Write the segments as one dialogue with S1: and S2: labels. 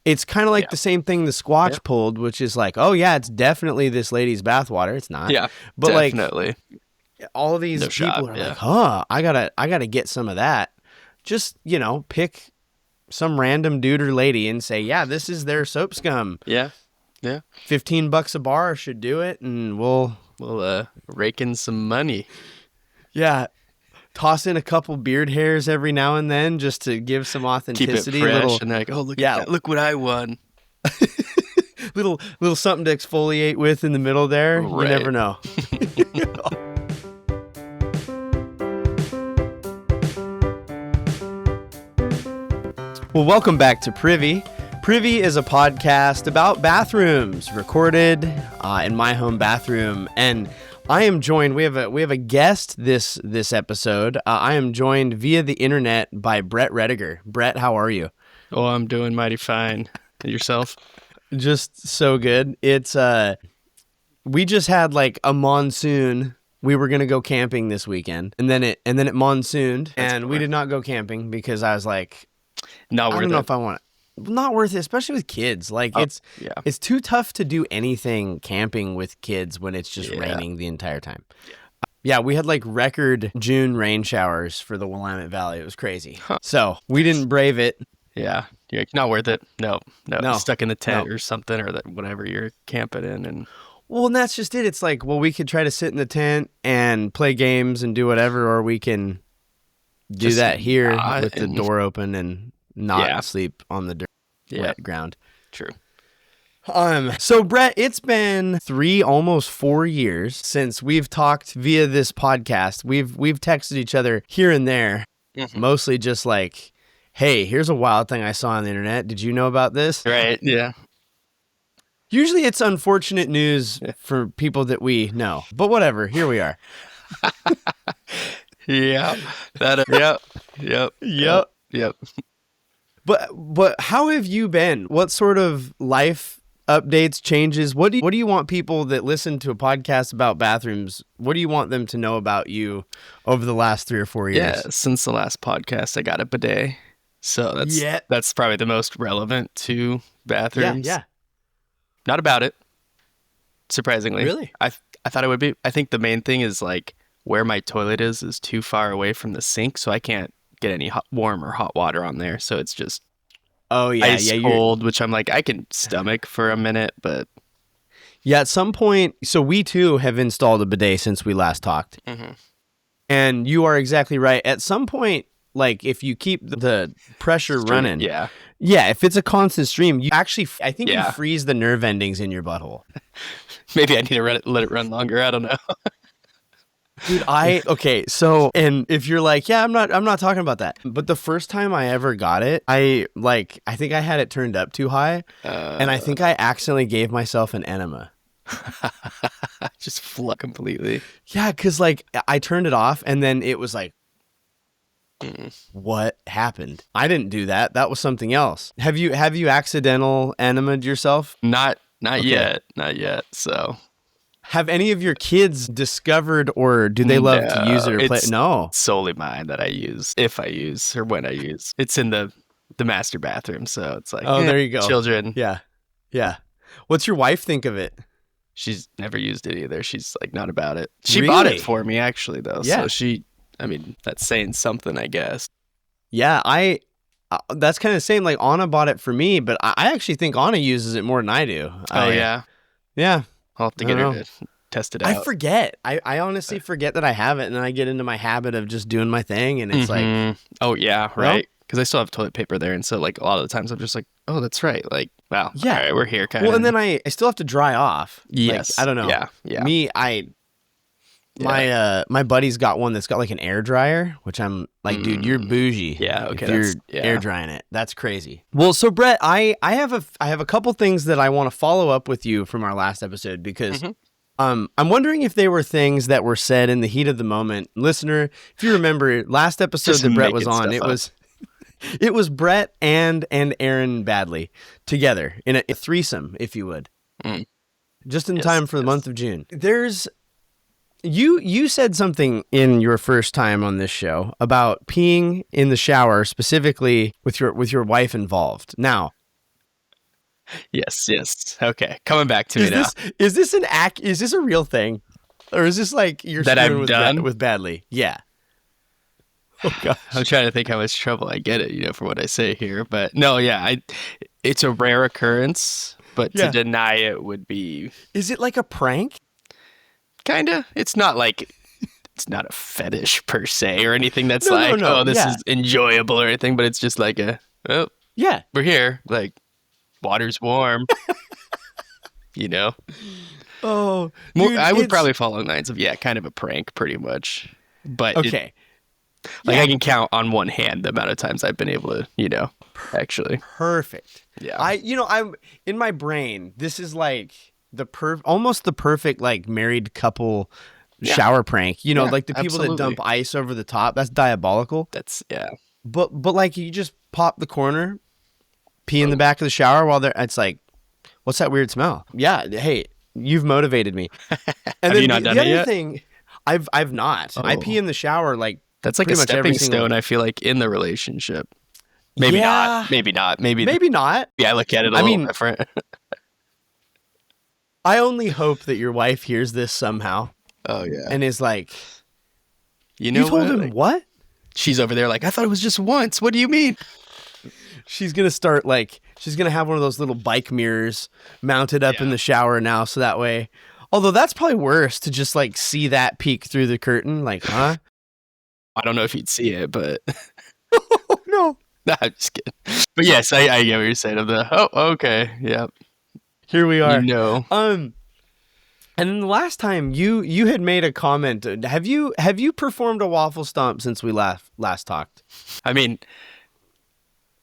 S1: It's kind of like the same thing the Squatch pulled, which is like, oh yeah, it's definitely this lady's bathwater. It's not.
S2: Yeah,
S1: but
S2: definitely.
S1: Like all of these people are like, I gotta get some of that. Just, pick some random dude or lady and say, yeah, this is their soap scum.
S2: Yeah.
S1: $15 a bar should do it, and we'll
S2: rake in some money.
S1: Yeah. Toss in a couple beard hairs every now and then just to give some authenticity.
S2: Keep it fresh, and they're like, oh, look what I won.
S1: little something to exfoliate with in the middle there. Right. You never know. Well, welcome back to Privy. Privy is a podcast about bathrooms, recorded in my home bathroom, and I am joined. We have a guest this episode. I am joined via the internet by Bret Rediger. Bret, how are you?
S2: Oh, I'm doing mighty fine. And yourself?
S1: Just so good. It's we just had like a monsoon. We were gonna go camping this weekend, and then it monsooned, and we did not go camping because I was like, I don't know if I want it. Not worth it, especially with kids. Like it's too tough to do anything camping with kids when it's just raining the entire time. Yeah, we had like record June rain showers for the Willamette Valley. It was crazy. So we didn't brave it.
S2: Yeah, not worth it. No. Stuck in the tent or something, or whatever you're camping in. And
S1: that's just it. It's like, well, we could try to sit in the tent and play games and do whatever, or we can do that here with the door open and not sleep on the wet ground.
S2: True.
S1: So Bret, it's been 3, almost 4 years since we've talked via this podcast. We've texted each other here and there, mostly just like, hey, here's a wild thing I saw on the internet. Did you know about this?
S2: Right. Yeah.
S1: Usually it's unfortunate news for people that we know, but whatever. Here we are.
S2: Yep.
S1: But how have you been? What sort of life updates, changes? What do you want people that listen to a podcast about bathrooms, what do you want them to know about you over the last 3 or 4 years?
S2: Yeah, since the last podcast, I got a bidet. So that's probably the most relevant to bathrooms.
S1: Yeah.
S2: Not about it, surprisingly.
S1: Really?
S2: I thought it would be. I think the main thing is like where my toilet is too far away from the sink, so I can't get any warm or hot water on there. So it's just ice cold, which I'm like, I can stomach for a minute, but
S1: yeah, at some point. So we too have installed a bidet since we last talked, and you are exactly right. At some point, like if you keep the pressure running, if it's a constant stream, you actually, I think you freeze the nerve endings in your butthole.
S2: Maybe I need to let it run longer. I don't know.
S1: Dude, so, and if you're like, I'm not talking about that. But the first time I ever got it, I think I had it turned up too high, and I think I accidentally gave myself an enema.
S2: Just flood completely.
S1: Yeah, because like I turned it off, and then it was like, what happened? I didn't do that. That was something else. Have you accidental enemaed yourself?
S2: Not yet. So.
S1: Have any of your kids discovered, or do they love to use it or play? No,
S2: solely mine that I use, if I use or when I use. It's in the master bathroom, so it's like,
S1: there you go,
S2: children.
S1: Yeah. What's your wife think of it?
S2: She's never used it either. She's like not about it. She bought it for me actually, though.
S1: Yeah.
S2: So that's saying something, I guess.
S1: Yeah, that's kind of saying like Anna bought it for me, but I actually think Anna uses it more than I do.
S2: Yeah. I'll have to get her to test it out.
S1: I forget. I honestly forget that I have it, and then I get into my habit of just doing my thing, and it's like...
S2: Oh, yeah, right. Because I still have toilet paper there, and so like a lot of the times I'm just like, oh, that's right. Like, wow, all right, we're here, kind of.
S1: Well, and then I still have to dry off.
S2: Yes.
S1: Like, I don't know.
S2: Yeah.
S1: Me, my buddy's got one that's got like an air dryer, which I'm like, dude, you're bougie.
S2: Yeah, okay.
S1: If you're air drying it. That's crazy. Well, so Bret, I have a couple things that I want to follow up with you from our last episode because I'm wondering if they were things that were said in the heat of the moment. Listener, if you remember last episode that Bret was on, it was Bret and Aaron Badley together in a threesome, if you would. Just in time for the month of June. You said something in your first time on this show about peeing in the shower, specifically with your wife involved. Now,
S2: Yes, yes. Okay, coming back to me
S1: Is
S2: now.
S1: is this a real thing? Or is this like you're
S2: That
S1: screwing
S2: I've done?
S1: with Badly? Yeah. Oh gosh.
S2: I'm trying to think how much trouble I get for what I say here, but no, yeah, it's a rare occurrence, but to
S1: Yeah.
S2: deny it would be
S1: Is it like a prank?
S2: kinda. It's not a fetish per se or anything that's
S1: No, no,
S2: like,
S1: no.
S2: oh, this
S1: Yeah.
S2: is enjoyable or anything, but it's just like oh,
S1: Yeah.
S2: we're here. Like, water's warm, you know?
S1: Oh, dude,
S2: I would probably follow lines of, yeah, kind of a prank pretty much. But
S1: okay.
S2: I can count on one hand the amount of times I've been able to, actually.
S1: Perfect.
S2: Yeah.
S1: I'm in my brain. This is like almost the perfect like married couple shower prank. Like the people that dump ice over the top. That's diabolical.
S2: Yeah.
S1: But like you just pop the corner, pee in the back of the shower while it's like, what's that weird smell? Yeah. Hey, you've motivated me. And
S2: Have you not done it yet?
S1: Thing, I've not. I pee in the shower like
S2: that's like a stepping stone. I feel like in the relationship. Maybe not. Maybe not. Maybe
S1: not.
S2: Yeah, I look at it a little different.
S1: I only hope that your wife hears this somehow.
S2: Oh yeah.
S1: And is like,
S2: you
S1: told him what?
S2: She's over there like, I thought it was just once. What do you mean?
S1: She's gonna start like she's gonna have one of those little bike mirrors mounted up in the shower now, so that way. Although that's probably worse to just like see that peek through the curtain, like, huh?
S2: I don't know if you'd see it, but
S1: oh, no.
S2: Nah, I'm just kidding. But yes, I get what you're saying. Okay, yeah.
S1: Here we are.
S2: And
S1: then the last time you had made a comment. Have you performed a waffle stomp since we last talked?
S2: I mean,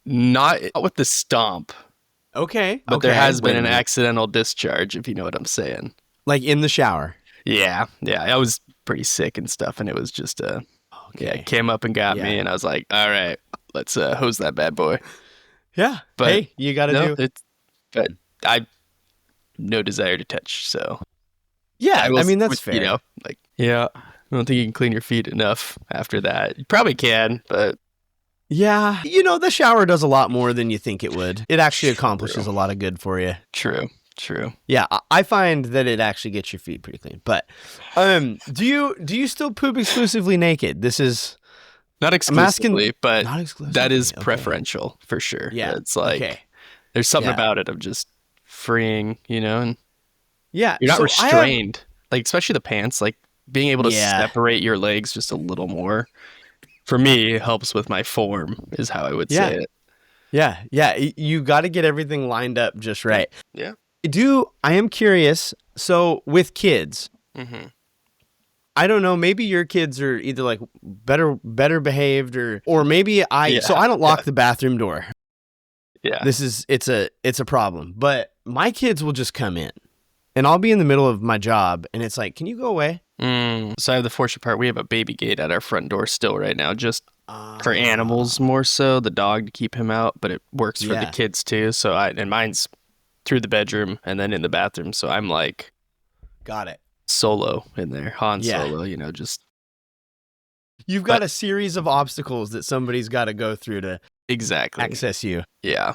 S2: not with the stomp.
S1: Okay.
S2: But there has been an accidental discharge, if you know what I'm saying.
S1: Like in the shower.
S2: Yeah. I was pretty sick and stuff, and it was just it came up and got me, and I was like, all right, let's hose that bad boy.
S1: Yeah. But hey, you got to do
S2: it. But I no desire to touch, so.
S1: Yeah, I mean, that's fair.
S2: I don't think you can clean your feet enough after that. You probably can, but.
S1: Yeah, the shower does a lot more than you think it would. It actually accomplishes a lot of good for you.
S2: True.
S1: Yeah, I find that it actually gets your feet pretty clean. But do you still poop exclusively naked? This is
S2: not exclusively, but
S1: not exclusively.
S2: That is preferential for sure.
S1: Yeah,
S2: it's like there's something about it of just freeing, and
S1: yeah,
S2: you're not restrained. Like especially the pants, like being able to separate your legs just a little more. For me, it helps with my form, is how I would say it.
S1: Yeah. You got to get everything lined up just right.
S2: Yeah.
S1: I am curious. So with kids, I don't know. Maybe your kids are either like better behaved, or maybe So I don't lock the bathroom door.
S2: Yeah.
S1: It's a problem. But my kids will just come in, and I'll be in the middle of my job, and it's like, can you go away?
S2: So I have the fortunate part. We have a baby gate at our front door still right now, just for animals more so. The dog to keep him out, but it works for the kids too. So and mine's through the bedroom and then in the bathroom. So I'm like,
S1: got it,
S2: solo in there, Han Solo. Just
S1: you've got a series of obstacles that somebody's got to go through to access you.
S2: Yeah.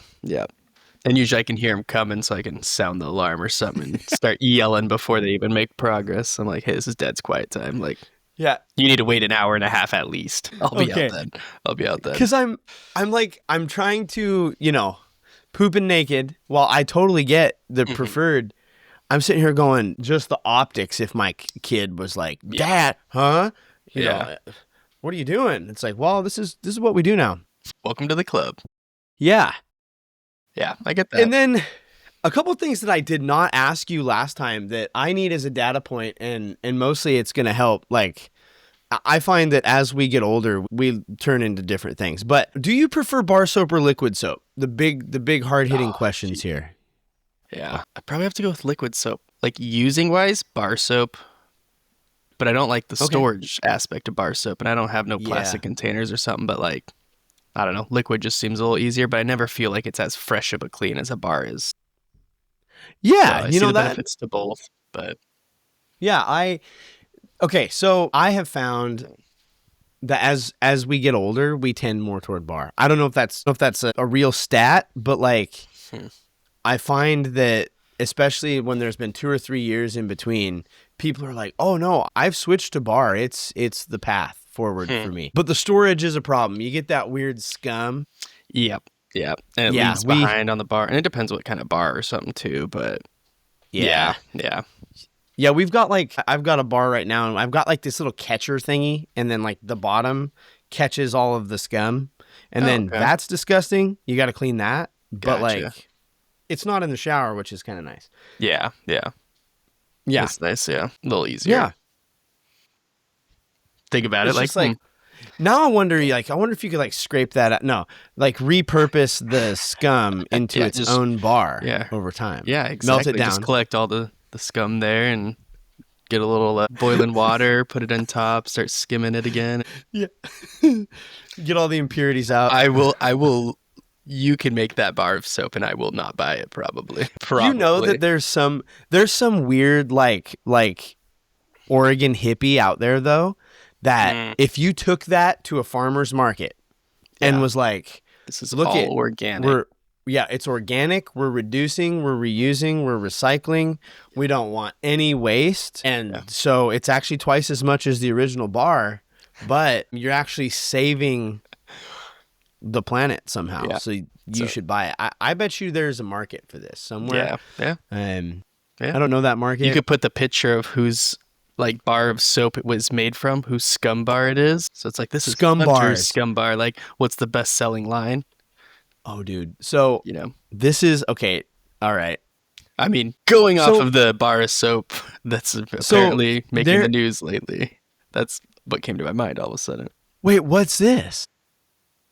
S2: And usually I can hear them coming, so I can sound the alarm or something and start yelling before they even make progress. I'm like, hey, this is Dad's quiet time. Like, you need to wait an hour and a half at least. I'll be out then.
S1: Because I'm trying to, pooping naked. While I totally get the preferred, I'm sitting here going, just the optics. If my kid was like, Dad, huh? You know, what are you doing? It's like, well, this is what we do now.
S2: Welcome to the club.
S1: Yeah.
S2: Yeah, I get that.
S1: And then a couple of things that I did not ask you last time that I need as a data point, and mostly it's going to help. Like, I find that as we get older, we turn into different things. But do you prefer bar soap or liquid soap? The big hard-hitting questions here.
S2: Yeah, I probably have to go with liquid soap. Like, using wise, bar soap. But I don't like the storage aspect of bar soap, and I don't have no plastic containers or something, but like, I don't know. Liquid just seems a little easier, but I never feel like it's as fresh of a clean as a bar is.
S1: Yeah,
S2: so I see the benefits to both, but
S1: so I have found that as we get older, we tend more toward bar. I don't know if that's a real stat, but like I find that especially when there's been 2 or 3 years in between, people are like, "Oh no, I've switched to bar. It's the path forward for me." But the storage is a problem. You get that weird scum.
S2: Yep. And it leaves behind on the bar. And it depends what kind of bar or something too, but yeah.
S1: Yeah, I've got a bar right now, and I've got like this little catcher thingy, and then like the bottom catches all of the scum. And then that's disgusting. You got to clean that. But like, it's not in the shower, which is kind of nice.
S2: Yeah. It's nice, yeah. A little easier.
S1: Yeah.
S2: Think about
S1: it's
S2: it
S1: just like now I wonder if you could like scrape that out. No, like repurpose the scum into its own bar over time.
S2: Yeah, exactly.
S1: Melt it down.
S2: Just collect all the scum there and get a little boiling water, put it on top, start skimming it again.
S1: Yeah. Get all the impurities out.
S2: I will. You can make that bar of soap, and I will not buy it. Probably.
S1: You know that there's some weird like Oregon hippie out there though, that if you took that to a farmer's market and was like,
S2: "This is all organic."
S1: It's organic. We're reducing, we're reusing, we're recycling. We don't want any waste, and so it's actually twice as much as the original bar, but you're actually saving the planet somehow. Yeah. So you should buy it. I bet you there's a market for this somewhere.
S2: Yeah.
S1: I don't know that market.
S2: You could put the picture of whose like bar of soap it was made from, whose scum bar it is. So it's like, this is Hunter's scum bar. Like, what's the best selling line?
S1: Oh, dude. So this is okay. All right.
S2: I mean, going off of the bar of soap that's apparently making the news lately. That's what came to my mind all of a sudden.
S1: Wait, what's this?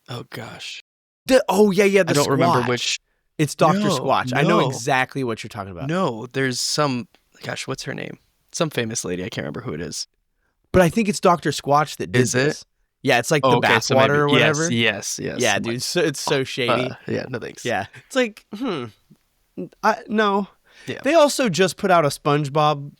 S2: Oh gosh.
S1: The
S2: I don't remember which.
S1: It's Dr. Squatch. I know exactly what you're talking about.
S2: No, there's some. Gosh, what's her name? Some famous lady. I can't remember who it is.
S1: But I think it's Dr. Squatch that did this. Is it? Yeah, it's like the bathwater or whatever.
S2: Yes.
S1: Yeah, dude. So it's so shady.
S2: No thanks.
S1: Yeah, it's like no.
S2: Yeah.
S1: They also just put out a SpongeBob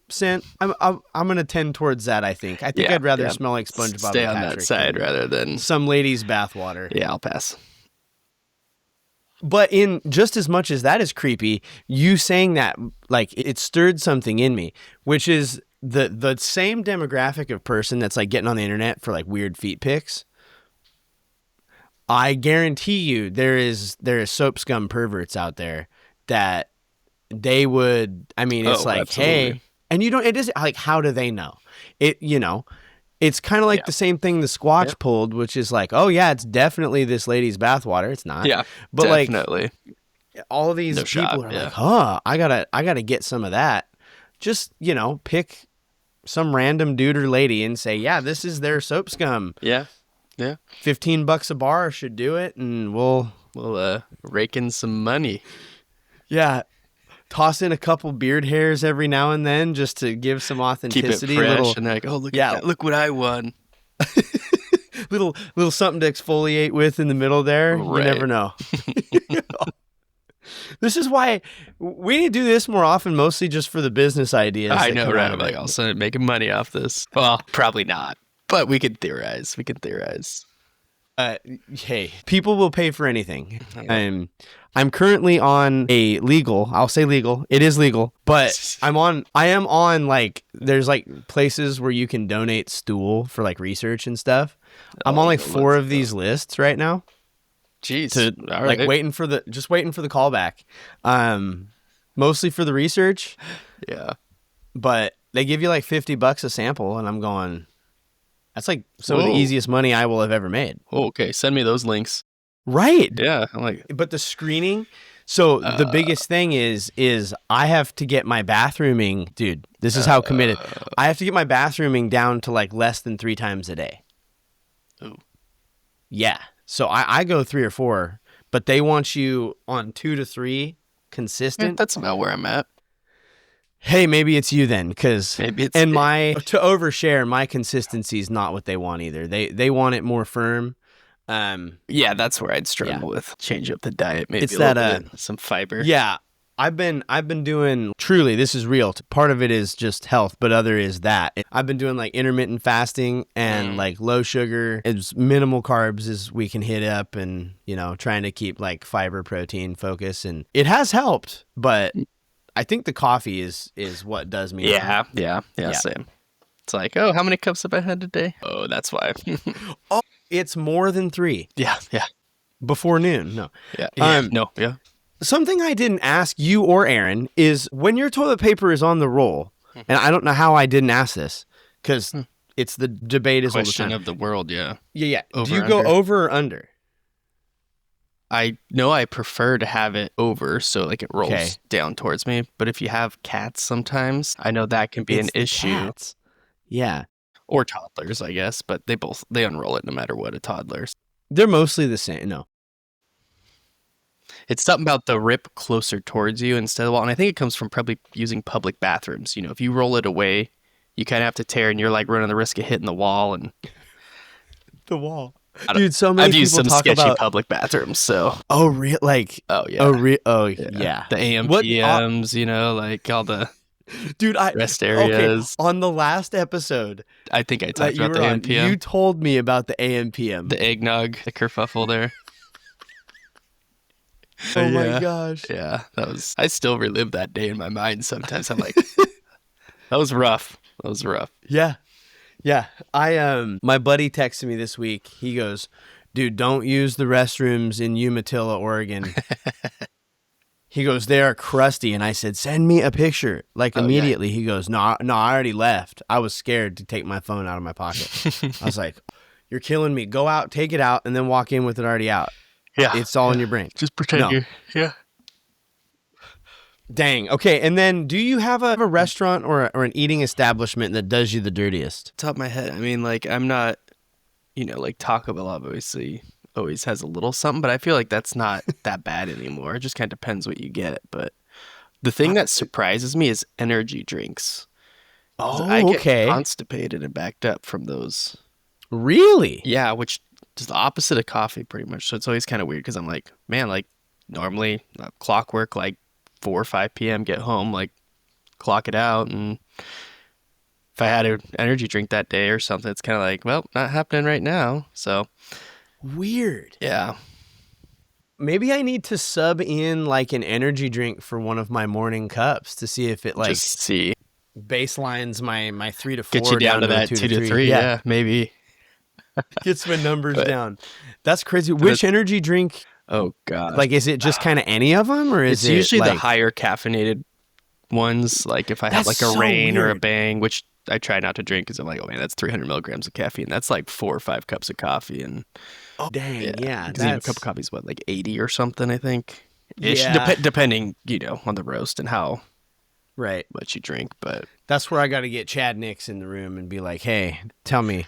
S1: scent. I'm gonna tend towards that. I think I'd rather smell like SpongeBob.
S2: Stay on that side rather than
S1: some lady's bathwater.
S2: Yeah, I'll pass.
S1: But in just as much as that is creepy, you saying that like it stirred something in me, which is the same demographic of person that's like getting on the internet for like weird feet pics. I guarantee you there is soap scum perverts out there that they would. I mean, it's like, absolutely. Hey. And it isn't like, how do they know? It's kind of like the same thing the Squatch pulled, which is like, oh yeah, it's definitely this lady's bathwater. It's not.
S2: Yeah,
S1: but
S2: definitely.
S1: Like all of these people are like, huh, I gotta get some of that. Just, pick some random dude or lady and say, yeah, this is their soap scum.
S2: Yeah.
S1: $15 a bar should do it, and we'll
S2: rake in some money.
S1: Yeah. Toss in a couple beard hairs every now and then just to give some authenticity.
S2: Keep it fresh, and they're like, oh, look at that. Look what I won.
S1: little something to exfoliate with in the middle there. Right. You never know. This is why we need to do this more often, mostly just for the business ideas.
S2: I know, right? I'm like, also making money off this. Well, probably not, but we could theorize.
S1: Hey, people will pay for anything. I'm currently on I'll say legal. It is legal, but I am on like, there's like places where you can donate stool for like research and stuff. I'm on like 4 of these lists right now.
S2: Jeez.
S1: All right. Like waiting for the callback. Mostly for the research.
S2: Yeah.
S1: But they give you like $50 a sample, and I'm going, that's like some of the easiest money I will have ever made.
S2: Oh, okay. Send me those links.
S1: Right.
S2: Yeah. I'm like,
S1: but the screening. So the biggest thing is I have to get my bathrooming, dude. This is how committed. I have to get my bathrooming down to like less than 3 times a day.
S2: Ooh.
S1: Yeah. So I go 3 or 4, but they want you on 2 to 3 consistent.
S2: Yeah, that's about where I'm at.
S1: Hey, maybe it's you then, because to overshare, my consistency is not what they want either. They want it more firm.
S2: Yeah, that's where I'd struggle with. Change up the diet, maybe
S1: it's
S2: a little bit, some fiber.
S1: Yeah, I've been doing, truly, this is real. Part of it is just health, but other is that. I've been doing like intermittent fasting and like low sugar, as minimal carbs as we can hit up, and, you know, trying to keep like fiber, protein focus, and it has helped, but I think the coffee is what does me.
S2: Yeah, same. It's like, oh, how many cups have I had today? Oh, that's why.
S1: Oh, it's more than 3.
S2: Yeah.
S1: Before noon. No.
S2: Yeah.
S1: Something I didn't ask you or Aaron is when your toilet paper is on the roll, and I don't know how I didn't ask this, because it's the debate is all the
S2: Question
S1: time.
S2: of the world, yeah.
S1: Yeah.
S2: Over,
S1: do you go over or under?
S2: I know I prefer to have it over, so like it rolls down towards me. But if you have cats sometimes, I know that can be an issue.
S1: Cats. Yeah.
S2: Or toddlers, I guess, but they unroll it no matter what, a toddler's.
S1: They're mostly the same. No.
S2: It's something about the rip closer towards you instead of the wall. And I think it comes from probably using public bathrooms. You know, if you roll it away, you kind of have to tear, and you're like running the risk of hitting the wall. And
S1: the wall. Dude, so many
S2: I've used
S1: people
S2: some
S1: talk
S2: sketchy
S1: about
S2: public bathrooms, so.
S1: Oh, real? Like.
S2: Oh, yeah.
S1: Yeah.
S2: The AMPMs, you know, like all the.
S1: Dude,
S2: rest areas.
S1: Okay, on the last episode,
S2: I think I talked about the AMPM.
S1: You told me about the AMPM.
S2: The eggnog, the kerfuffle there.
S1: Oh my gosh.
S2: Yeah, I still relive that day in my mind sometimes. I'm like, that was rough.
S1: Yeah. My buddy texted me this week. He goes, dude, don't use the restrooms in Umatilla, Oregon. He goes, they are crusty. And I said, send me a picture. Like immediately. Yeah. He goes, no, I already left. I was scared to take my phone out of my pocket. I was like, you're killing me. Go out, take it out, and then walk in with it already out.
S2: Yeah.
S1: It's all in your brain.
S2: Just pretend you're, yeah.
S1: Dang. Okay. And then do you have a restaurant or an eating establishment that does you the dirtiest?
S2: Top of my head. I mean, like, I'm not, you know, like Taco Bell obviously always has a little something, but I feel like that's not that bad anymore. It just kind of depends what you get. But the thing that surprises me is energy drinks.
S1: Oh,
S2: I get constipated and backed up from those.
S1: Really?
S2: Yeah, which is the opposite of coffee pretty much. So it's always kind of weird because I'm like, man, like normally clockwork, like 4 or 5 p.m., get home, like clock it out. And if I had an energy drink that day or something, it's kind of like, well, not happening right now. So
S1: weird.
S2: Yeah.
S1: Maybe I need to sub in like an energy drink for one of my morning cups to see if it like
S2: just see
S1: baselines my 3 to 4.
S2: Get you down to that 2 to 3. Yeah, maybe.
S1: Gets my numbers down. That's crazy. Which energy drink?
S2: Oh God.
S1: Like, is it just kind of any of them, or is
S2: it's usually
S1: like
S2: the higher caffeinated ones? Like if I have like a Rain or a Bang, which I try not to drink because I'm like, oh man, that's 300 milligrams of caffeine. That's like 4 or 5 cups of coffee. And
S1: dang, yeah.
S2: Because a cup of coffee is what, like 80 or something, I think. Yeah. Depending, you know, on the roast and how much you drink. But
S1: that's where I got to get Chad Nix in the room and be like, hey, tell me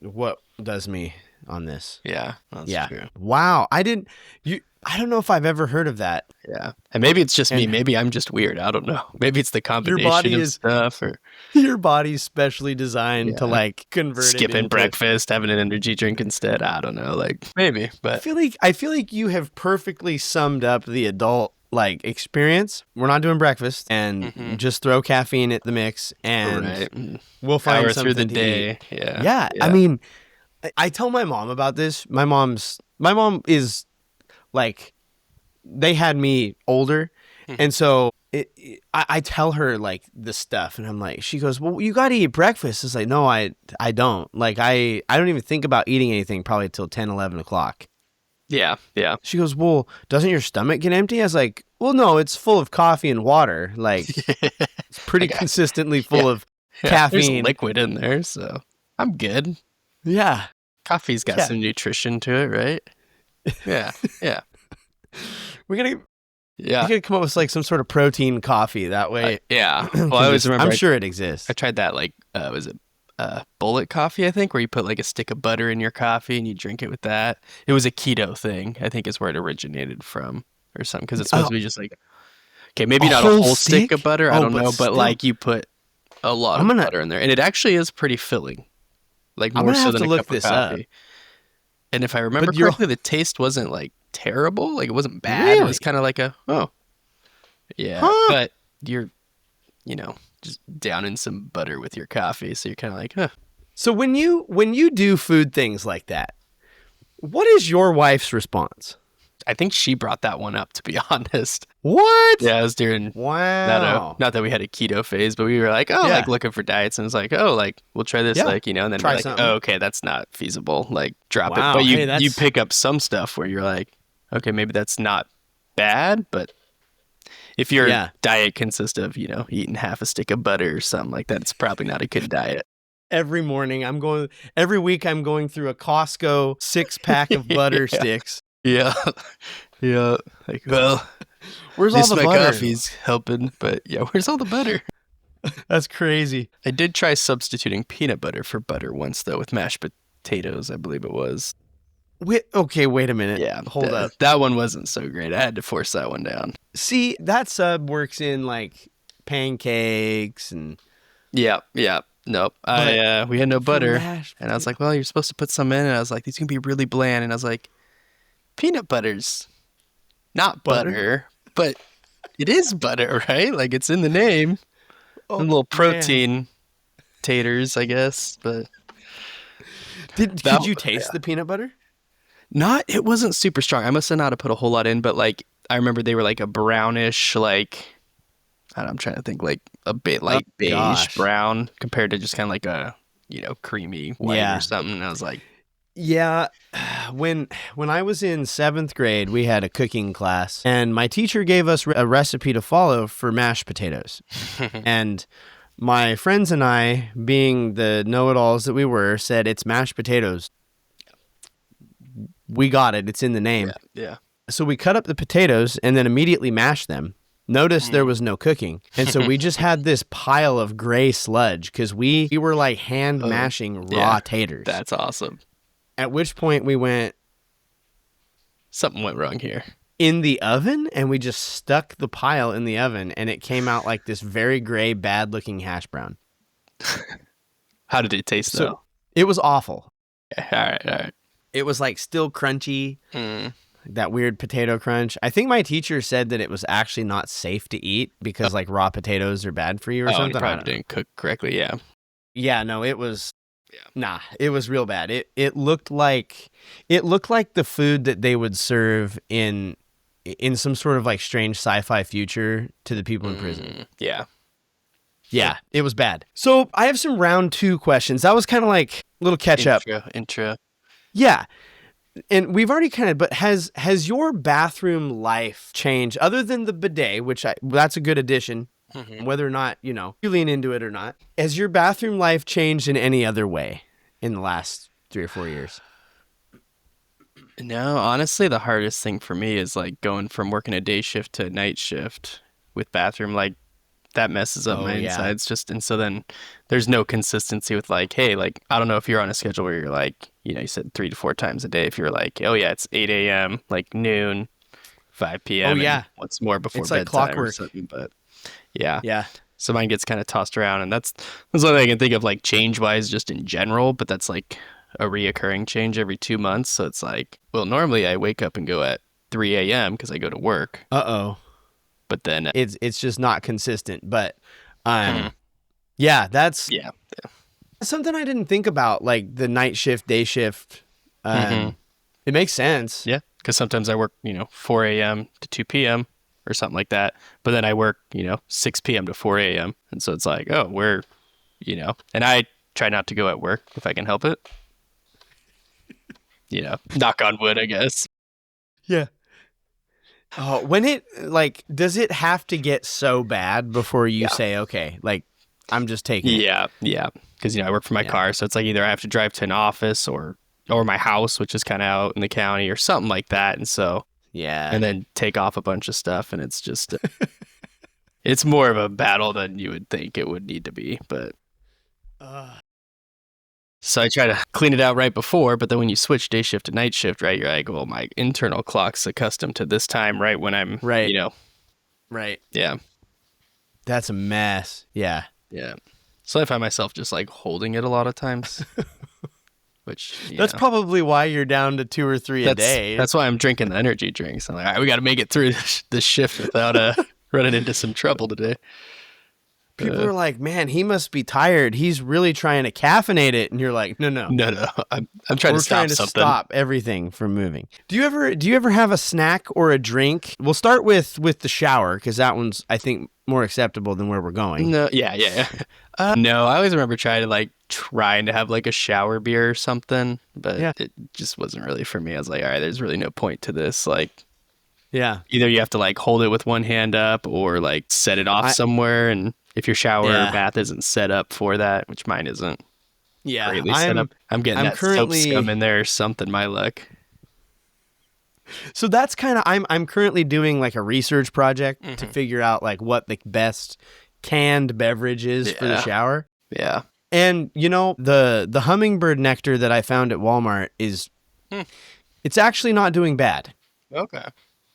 S1: what does me on this.
S2: Yeah, that's true.
S1: Wow, I don't know if I've ever heard of that.
S2: Yeah, and maybe it's just me. Maybe I'm just weird. I don't know. Maybe it's the combination of stuff. Or
S1: your body's specially designed to like convert
S2: skipping breakfast, having an energy drink instead. I don't know. Like maybe, but
S1: I feel like you have perfectly summed up the adult like experience. We're not doing breakfast, and just throw caffeine at the mix, and we'll find something
S2: through the day.
S1: Eat. Yeah. I mean, I tell my mom about this. My mom is like, they had me older, and so I tell her like the stuff, and I'm like, she goes, well, you got to eat breakfast. It's like, no, I don't. Like I don't even think about eating anything probably till 10, 11 o'clock.
S2: Yeah.
S1: She goes, well, doesn't your stomach get empty? I was like, well, no, it's full of coffee and water. Like, it's pretty consistently full of caffeine.
S2: There's liquid in there, so I'm good.
S1: Yeah.
S2: Coffee's got some nutrition to it, right? Yeah.
S1: We gotta come up with like some sort of protein coffee that way.
S2: Yeah. Well, I always remember.
S1: I'm sure it exists.
S2: I tried that, like, was it bullet coffee, I think, where you put like a stick of butter in your coffee and you drink it with that. It was a keto thing, I think is where it originated from or something, because it's supposed to be just like, okay, maybe not a whole stick of butter, I don't know, but like you put a lot of butter in there, and it actually is pretty filling, like more so than a cup of coffee. And if I remember correctly, the taste wasn't like terrible, like it wasn't bad. It was kind of like Yeah,
S1: Huh?
S2: but you're, just downing some butter with your coffee, so you're kind of like, huh.
S1: So when you do food things like that, what is your wife's response?
S2: I think she brought that one up, to be honest.
S1: What?
S2: Yeah, it was during
S1: Wow.
S2: not that we had a keto phase, but we were like, oh,
S1: Yeah.
S2: like looking for diets, and it was like, oh, like we'll try this,
S1: Yeah.
S2: like, and then
S1: Try
S2: we're like,
S1: something.
S2: oh, okay, that's not feasible, like drop it.
S1: Wow.
S2: But
S1: Hey,
S2: you pick up some stuff where you're like, okay, maybe that's not bad, but if your diet consists of, eating half a stick of butter or something like that, it's probably not a good diet.
S1: Every week I'm going through a Costco 6-pack of butter sticks.
S2: Yeah. Yeah. Like, well,
S1: where's all the butter?
S2: Coffee's helping, but yeah, where's all the butter?
S1: That's crazy.
S2: I did try substituting peanut butter for butter once, though, with mashed potatoes, I believe it was.
S1: Wait a minute.
S2: Yeah.
S1: Hold up.
S2: That one wasn't so great. I had to force that one down.
S1: See, that sub works in like pancakes and...
S2: Yeah. Nope. We had no butter. And I was like, well, you're supposed to put some in. And I was like, these can be really bland. And I was like, peanut butter's not butter, but it is butter, right? Like, it's in the name. A little protein taters, I guess. But
S1: Did you taste the peanut butter?
S2: It wasn't super strong. I must have not have put a whole lot in, but like I remember they were like a brownish, like I'm trying to think, like a bit like beige brown compared to just kind of like a creamy white or something. And I was like,
S1: yeah, when I was in 7th grade, we had a cooking class, and my teacher gave us a recipe to follow for mashed potatoes, and my friends and I, being the know-it-alls that we were, said it's mashed potatoes. We got it. It's in the name.
S2: Yeah.
S1: So we cut up the potatoes and then immediately mashed them. Notice there was no cooking. And so we just had this pile of gray sludge because we were like hand mashing raw taters.
S2: That's awesome.
S1: At which point we went...
S2: Something went wrong here.
S1: In the oven, and we just stuck the pile in the oven, and it came out like this very gray, bad-looking hash brown.
S2: How did it taste, though?
S1: It was awful.
S2: All right.
S1: It was like still crunchy, that weird potato crunch. I think my teacher said that it was actually not safe to eat because like raw potatoes are bad for you or something.
S2: It probably didn't cook correctly. Yeah.
S1: Yeah. No, it was. Yeah. Nah, it was real bad. It looked like the food that they would serve in some sort of like strange sci-fi future to the people in prison.
S2: Yeah.
S1: Yeah, it was bad. So I have some round 2 questions. That was kind of like a little catch up.
S2: Intro.
S1: Yeah. And we've already but has your bathroom life changed other than the bidet, which that's a good addition, whether or not, you lean into it or not. Has your bathroom life changed in any other way in the last 3 or 4 years?
S2: No, honestly, the hardest thing for me is like going from working a day shift to a night shift with bathroom. Like, that messes up my insides and so then there's no consistency with like, hey, like, I don't know if you're on a schedule where you're like, you said 3 to 4 times a day. If you're like, oh yeah, it's 8 a.m., like noon, 5 p.m.
S1: Oh yeah.
S2: What's more before
S1: it's
S2: bedtime
S1: like clockwork
S2: or something, but yeah.
S1: Yeah.
S2: So mine gets kind of tossed around, and that's one thing I can think of like change wise just in general, but that's like a reoccurring change every 2 months. So it's like, well, normally I wake up and go at 3 a.m. because I go to work. But then
S1: it's just not consistent. But yeah, that's something I didn't think about, like the night shift, day shift. It makes sense.
S2: Yeah, because sometimes I work 4 a.m. to 2 p.m. or something like that. But then I work 6 p.m. to 4 a.m. And so it's like, oh, we're and I try not to go at work if I can help it. Knock on wood, I guess.
S1: Yeah. When it does it have to get so bad before you say, okay, like I'm just taking it?
S2: Yeah. Because I work for my car, so it's like either I have to drive to an office or my house, which is kind of out in the county or something like that, and so and then take off a bunch of stuff, and it's just it's more of a battle than you would think it would need to be, but. So I try to clean it out right before, but then when you switch day shift to night shift, right, you're like, well, my internal clock's accustomed to this time, right, when I'm,
S1: Right.
S2: Yeah.
S1: That's a mess. Yeah.
S2: So I find myself just like holding it a lot of times, which,
S1: that's probably why you're down to 2 or 3 a day.
S2: That's why I'm drinking the energy drinks. I'm like, all right, we got to make it through this shift without running into some trouble today.
S1: People are like, man, he must be tired. He's really trying to caffeinate it. And you're like, no.
S2: I'm trying to stop something.
S1: Stop everything from moving. Do you ever have a snack or a drink? We'll start with the shower, because that one's, I think, more acceptable than where we're going.
S2: No, yeah. No, I always remember trying to have like a shower beer or something, but it just wasn't really for me. I was like, all right, there's really no point to this. Like,
S1: yeah,
S2: either you have to like hold it with one hand up or like set it off somewhere, and if your shower or bath isn't set up for that, which mine isn't.
S1: Yeah,
S2: set up. I'm getting that soap scum in there or something. My luck.
S1: So that's kind of I'm currently doing like a research project to figure out like what the best canned beverage is for the shower.
S2: Yeah.
S1: And the hummingbird nectar that I found at Walmart is it's actually not doing bad.
S2: Okay.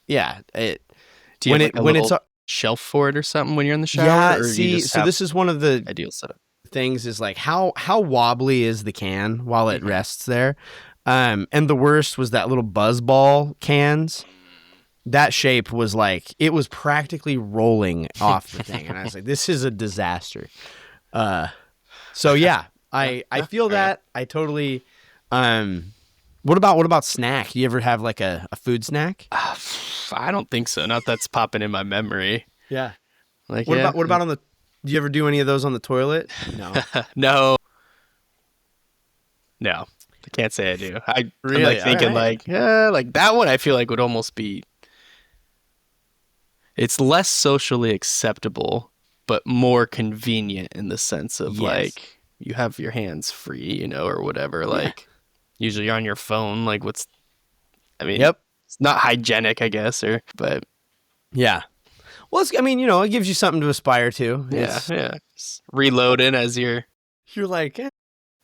S1: Yeah.
S2: Do you have when it's shelf for it or something when you're in the shower?
S1: Yeah, so this is one of the
S2: ideal setup
S1: things is like how wobbly is the can while it rests there. And the worst was that little buzzball cans. That shape was like, it was practically rolling off the thing. And I was like, this is a disaster. So yeah, I feel that. I totally, what about snack? Do you ever have like a food snack?
S2: I don't think so. Not that's popping in my memory.
S1: Yeah.
S2: Like,
S1: what about do you ever do any of those on the toilet? No.
S2: No. I can't say I do. I'm like thinking like that one I feel like would almost be, it's less socially acceptable, but more convenient in the sense of like you have your hands free, or whatever. Like usually you're on your phone. Like it's not hygienic, I guess, but
S1: yeah. Well, it gives you something to aspire to.
S2: Yeah. Just reloading as you're
S1: like,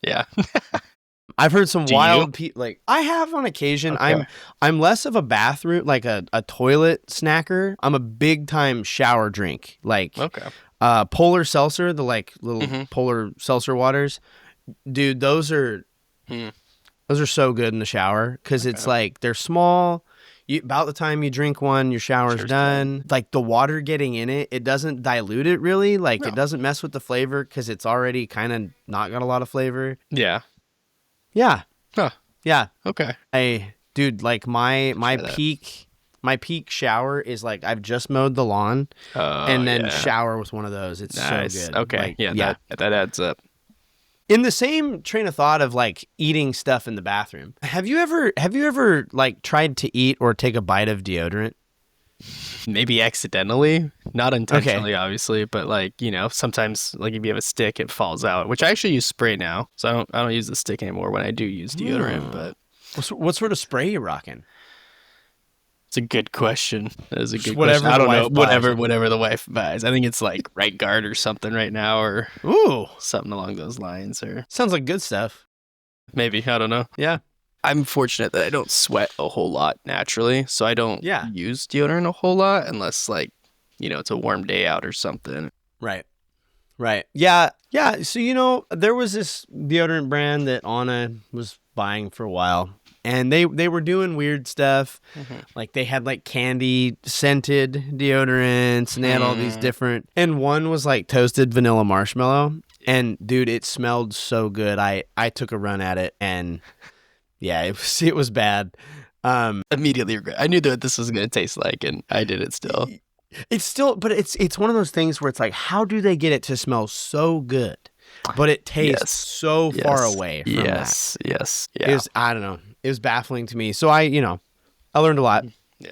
S2: yeah.
S1: I've heard some wild people, like I have on occasion.
S2: Okay.
S1: I'm less of a bathroom, like a toilet snacker. I'm a big time shower drink, like Polar Seltzer, the like little Polar Seltzer waters. Dude, those are so good in the shower because it's like they're small. About the time you drink one, your shower's done. Like the water getting in it doesn't dilute it really. Like it doesn't mess with the flavor because it's already kind of not got a lot of flavor.
S2: Yeah.
S1: Yeah.
S2: Huh.
S1: Yeah.
S2: Okay.
S1: Dude, like my peak shower is like I've just mowed the lawn and then shower with one of those. It's so good.
S2: Okay.
S1: Like,
S2: that adds up.
S1: In the same train of thought of like eating stuff in the bathroom, have you ever like tried to eat or take a bite of deodorant?
S2: Maybe accidentally, not intentionally, obviously, but like, sometimes like if you have a stick, it falls out, which I actually use spray now. So I don't use the stick anymore when I do use deodorant, but
S1: what sort of spray are you rocking?
S2: It's a good question. That is a good
S1: question.
S2: I don't know. Whatever the wife buys. I think it's like Right Guard or something right now, or something along those lines. Or
S1: sounds like good stuff.
S2: Maybe, I don't know.
S1: Yeah.
S2: I'm fortunate that I don't sweat a whole lot naturally, so I don't use deodorant a whole lot unless like, it's a warm day out or something.
S1: Right. Yeah. So, there was this deodorant brand that Anna was buying for a while, and they were doing weird stuff. Like they had like candy scented deodorants, and they had all these different, and one was like toasted vanilla marshmallow. And dude, it smelled so good. I took a run at it, and yeah, it was bad.
S2: Immediately regret. I knew that this was going to taste like, and I did it still.
S1: It's still, but it's one of those things where it's like, how do they get it to smell so good, but it tastes so far away from that?
S2: Yes.
S1: Yeah. I don't know. It was baffling to me. So I learned a lot.
S2: Yeah.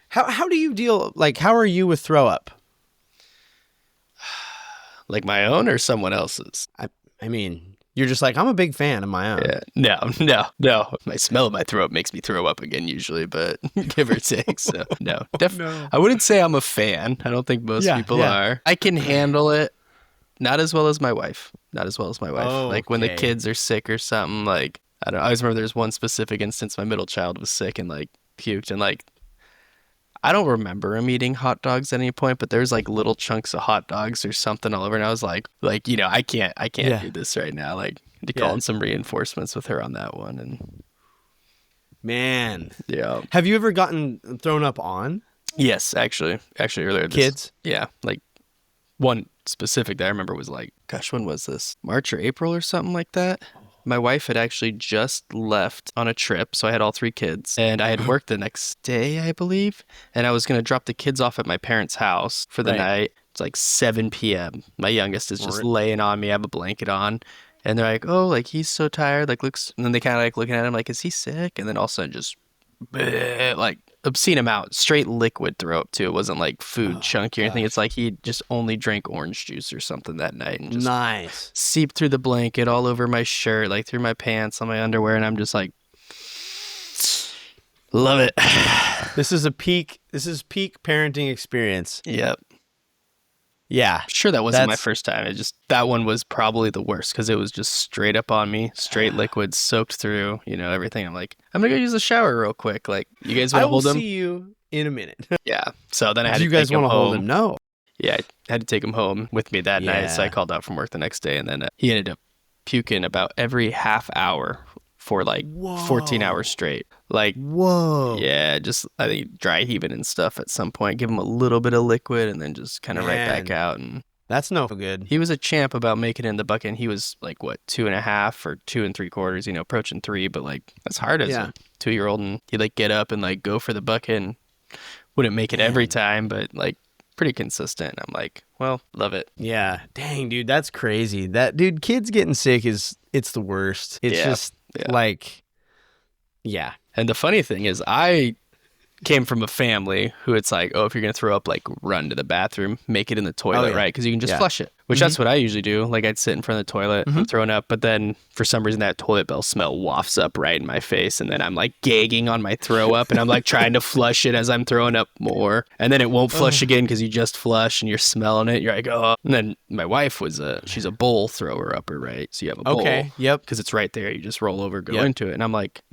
S1: How do you deal? Like, how are you with throw up?
S2: Like my own or someone else's?
S1: I mean, you're just like, I'm a big fan of my own.
S2: Yeah. No. My smell of my throat makes me throw up again usually, but give or take. So no. I wouldn't say I'm a fan. I don't think most people are. I can handle it. Not as well as my wife.
S1: Oh,
S2: like when the kids are sick or something, like, I always remember there's one specific instance my middle child was sick and like puked, and like I don't remember him eating hot dogs at any point, but there's like little chunks of hot dogs or something all over, and I was like I can't do this right now. Like, to call in some reinforcements with her on that one. And
S1: man,
S2: yeah.
S1: Have you ever gotten thrown up on?
S2: Yes, actually earlier
S1: Kids?
S2: yeah, like one specific that I remember was like, gosh, when was this? March or April or something like that. My wife had actually just left on a trip, so I had all 3 kids, and I had worked the next day, I believe, and I was going to drop the kids off at my parents' house for the night. It's like 7 p.m. My youngest is just laying on me. I have a blanket on, and they're like, oh, like, he's so tired, like, looks, and then they kind of like looking at him like, is he sick? And then all of a sudden just like obscene amount, straight liquid throw up too. It wasn't like food chunky or anything. It's like he just only drank orange juice or something that night and just seeped through the blanket all over my shirt, like through my pants, on my underwear, and I'm just like, love it.
S1: This is peak parenting experience.
S2: Yep.
S1: Yeah.
S2: Sure, that wasn't my first time. That one was probably the worst because it was just straight up on me, straight liquid soaked through, everything. I'm like, I'm gonna go use the shower real quick. Like, you guys want to hold him?
S1: I will see you in a minute.
S2: Yeah. So then I had
S1: to take him home. Do you guys want to hold him? No.
S2: Yeah, I had to take him home with me that night. So I called out from work the next day, and then he ended up puking about every half hour for like 14 hours straight. Like,
S1: whoa.
S2: Yeah, just I think dry heaving and stuff at some point. Give him a little bit of liquid and then just kind of right back out. And
S1: that's no good.
S2: He was a champ about making it in the bucket. And he was like, what, 2.5 or 2 3/4, approaching 3. But like, that's hard as a 2-year-old. And he'd like get up and like go for the bucket and wouldn't make it every time, but like pretty consistent. I'm like, well, love it.
S1: Yeah. Dang, dude, that's crazy. Dude, kids getting sick it's the worst. It's just like, yeah.
S2: And the funny thing is, I came from a family who it's like, oh, if you're going to throw up, like run to the bathroom, make it in the toilet, right? Because you can just flush it, which that's what I usually do. Like I'd sit in front of the toilet, I'm throwing up, but then for some reason that toilet bell smell wafts up right in my face. And then I'm like gagging on my throw up and I'm like trying to flush it as I'm throwing up more. And then it won't flush again because you just flush and you're smelling it. You're like, oh. And then my wife she's a bowl thrower upper, right? So you have a bowl.
S1: Okay, yep.
S2: Because it's right there. You just roll over, go into it. And I'm like,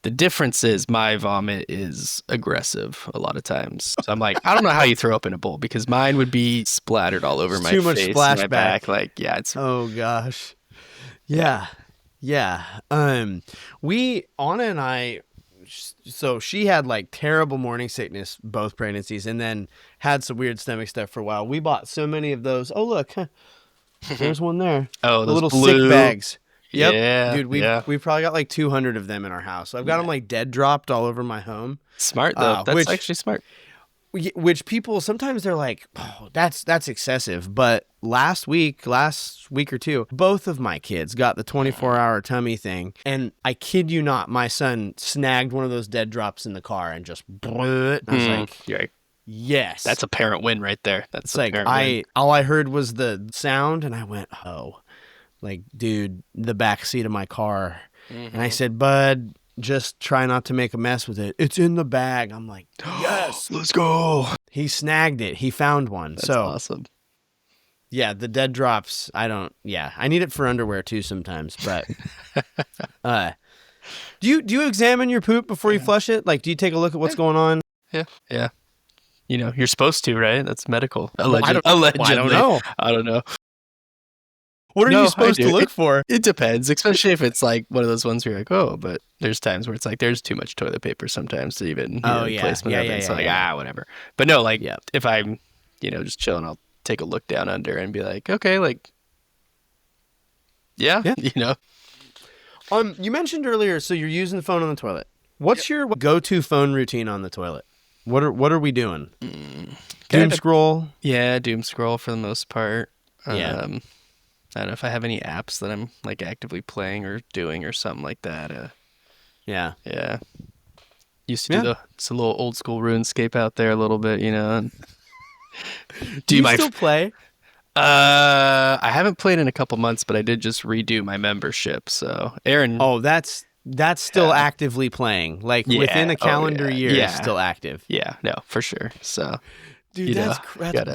S2: the difference is my vomit is aggressive a lot of times. So I'm like, I don't know how you throw up in a bowl because mine would be splattered all over my face.
S1: Too much splashback.
S2: My back. Like, yeah, it's.
S1: Oh gosh. Yeah. Anna and I. So she had like terrible morning sickness both pregnancies, and then had some weird stomach stuff for a while. We bought so many of those. Oh look, there's one there.
S2: Oh,
S1: the little
S2: blue
S1: sick bags. Yep.
S2: Yeah,
S1: dude, we've probably got like 200 of them in our house. So I've got them like dead dropped all over my home.
S2: Smart though. That's actually smart.
S1: Which people sometimes they're like, oh, that's excessive. But last week or two, both of my kids got the 24-hour tummy thing, and I kid you not, my son snagged one of those dead drops in the car and just blew it. And I was like, yes,
S2: that's a parent win right there. That's like
S1: all I heard was the sound, and I went, oh. Like, dude, the back seat of my car. And I said, bud, just try not to make a mess with it. It's in the bag. I'm like, yes,
S2: let's go.
S1: He snagged it. He found one.
S2: That's awesome.
S1: Yeah, the dead drops. I need it for underwear too sometimes. But do you examine your poop before you flush it? Like, do you take a look at what's going on?
S2: Yeah. You're supposed to, right? That's medical.
S1: Allegedly.
S2: I don't know.
S1: What are you supposed to look for?
S2: It depends, especially if it's like one of those ones where you're like, oh, but there's times where it's like there's too much toilet paper sometimes to even placement of it. So whatever. But no, like if I'm, just chilling, I'll take a look down under and be like, okay, like, yeah.
S1: You mentioned earlier, so you're using the phone on the toilet. What's your go-to phone routine on the toilet? What are we doing? Doom scroll?
S2: Yeah, doom scroll for the most part. I don't know if I have any apps that I'm like actively playing or doing or something like that.
S1: Yeah.
S2: Used to do it's a little old school RuneScape out there a little bit, And
S1: do you still play?
S2: I haven't played in a couple months, but I did just redo my membership. So Aaron.
S1: Oh, that's still actively playing. Like within a calendar year, it's still active.
S2: Yeah, no, for sure. So.
S1: Dude, that's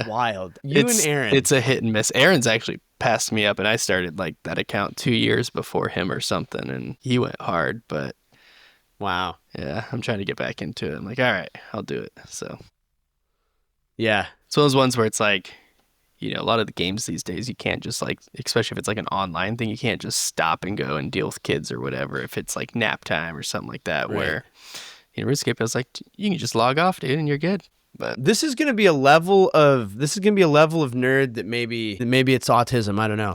S1: wild. And Aaron.
S2: It's a hit and miss. Aaron's actually passed me up, and I started like that account 2 years before him or something, and he went hard, but
S1: wow.
S2: Yeah, I'm trying to get back into it. I'm like, all right, I'll do it. So
S1: yeah.
S2: It's one of those ones where it's like, a lot of the games these days, you can't just like, especially if it's like an online thing, you can't just stop and go and deal with kids or whatever if it's like nap time or something like that, where RuneScape, I was like, you can just log off, dude, and you're good. But
S1: this is gonna be a level of nerd that maybe it's autism. I don't know.